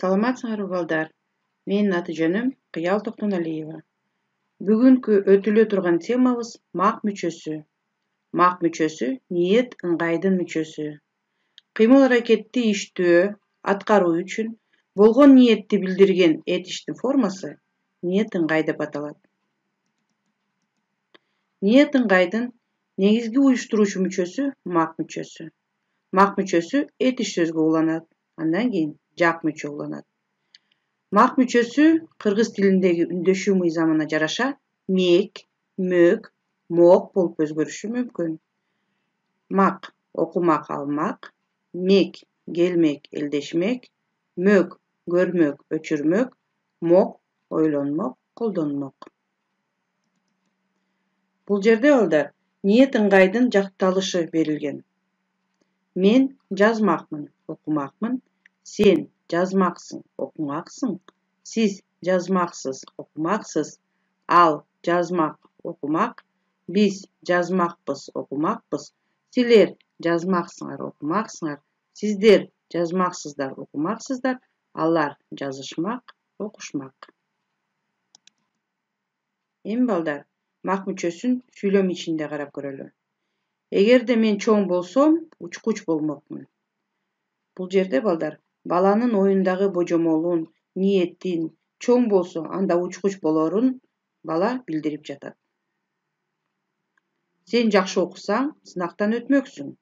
Саламатсыңарбы балдар? Менин аты жөнүм Кыял Токтоналиева. Бүгүнкү өтүлө турган темабыз мак мүчөсү. Мак мүчөсү ниет ыңгайдын мүчөсү. Кыймыл аракетти иштөө, аткаруу үчүн болгон ниетти билдирген этиштин формасы ниет ыңгай деп аталат. Ниет ыңгайдын негизги уюштуруучу мүчөсү мак мүчөсү. Мак мүчөсү этиш сөзгө уланат, андан кийин жак мүчө уланат. Мак мүчөсү кыргыз тилиндеги үндөшүү мыйзамына жараша мек, мөк, мок болуп өзгөрүшү мүмкүн. Мак окумак, алмак, мек келмек, элдешмек, мөк көрмөк, өчүрмөк, мок ойлонмок, колдонмок. Бул жерде балдар ниет ыңгайдын жакталышы берилген. Мен жазмакмын, окумакмын, сен жазмаксың, окумаксың, сиз жазмаксыз, окумаксыз, ал жазмак, окумак, биз жазмакпыз, окумакпыз, силер жазмаксыңар, окумаксыңар, сиздер жазмаксыздар, окумаксыздар, алар жазышмак, окушмак. Эми балдар, мак мүчөсүн сүйлөм ичинде карап көрөлү. Эгерде мен чоң болсом, учкуч болмокмун. Бул жерде балдар баланын оюндагы божомолун, ниетин, чоң болсо анда учкуч болорун бала билдирип жатат. Сен жакшы окусаң, сынактан өтмөксүң.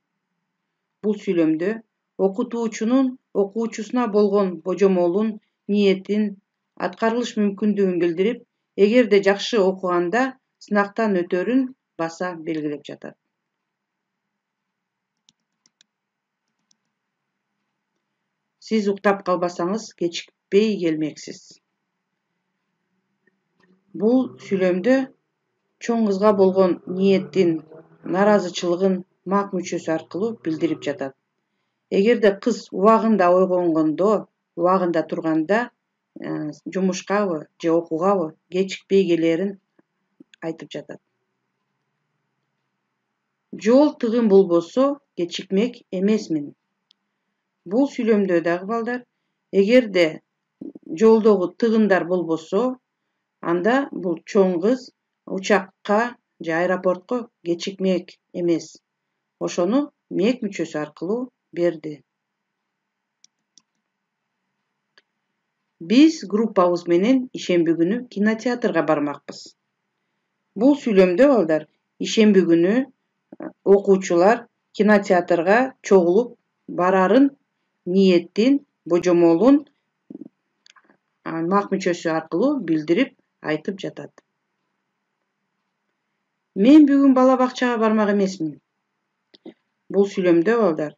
Бул сүйлөмдө окутуучунун окуучусуна болгон божомолун, ниетин, аткарылыш мүмкүндүгүн билдирип, эгерде жакшы окуганда сынактан өтөрүн баса белгилеп жатат. Сиз уктап калбасаңыз, кечикпей келмексиз. Бул сүйлөмдө чоң кызга болгон ниетин, наразычылыгын мак мүчөсү аркылуу билдирип жатат. Эгерде кыз убагында ойгонгондо, убагында турганда, жумушкабы же окуугабы кечикпей келерин айтып жатат. Жол тыгын болбосо, кечикмек эмесмин. Бул сүйлөмдө дагы балдар, эгерде жолдогу тыгындар болбосо, анда бул чоң кыз учакка же аэропортко кечикмек эмес. Ошону мек мүчөсү аркылуу берди. Биз группабыз менен ишемби күнү кинотеатрга бармакпыз. Бул сүйлөмдө балдар ишемби күнү окуучулар кинотеатрга чогулуп барарын ниетин, божомолун мак мүчөсү аркылуу билдирип айтып жатат. Мен бүгүн бала бакчага бармак эмесмин. Бул сүйлөмдө балдар,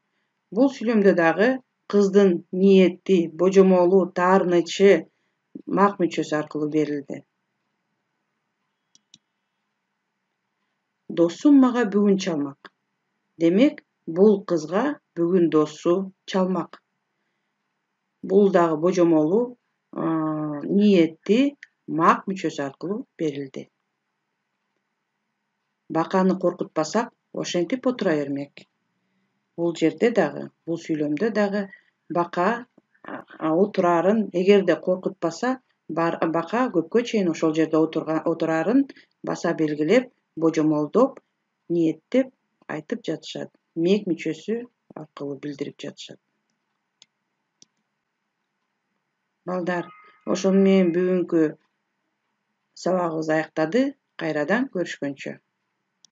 бул сүйлөмдө дагы кыздын ниети, божомолу, таарынычы мак мүчөсү аркылуу берилди. Досум мага бүгүн чалмак. Демек, бул кызга бүгүн досу чалмак. Бул дагы божомолу, ниети мак мүчөсү аркылуу берилди. Баканы коркутпасак, ошентип отура бермек. Бул жерде дагы, бул сүйлөмдө дагы бака отурарын, эгерде коркутпаса, бака көпкө чейин ошол жерде отурарын баса белгилеп, божомолдоп, ниеттеп айтып жатышат. Мек мүчөсү аркылуу билдирип жатышат. Балдар, ошону менен бүгүнкү сабагыбыз аяктады. Кайрадан көрүшкөнчө.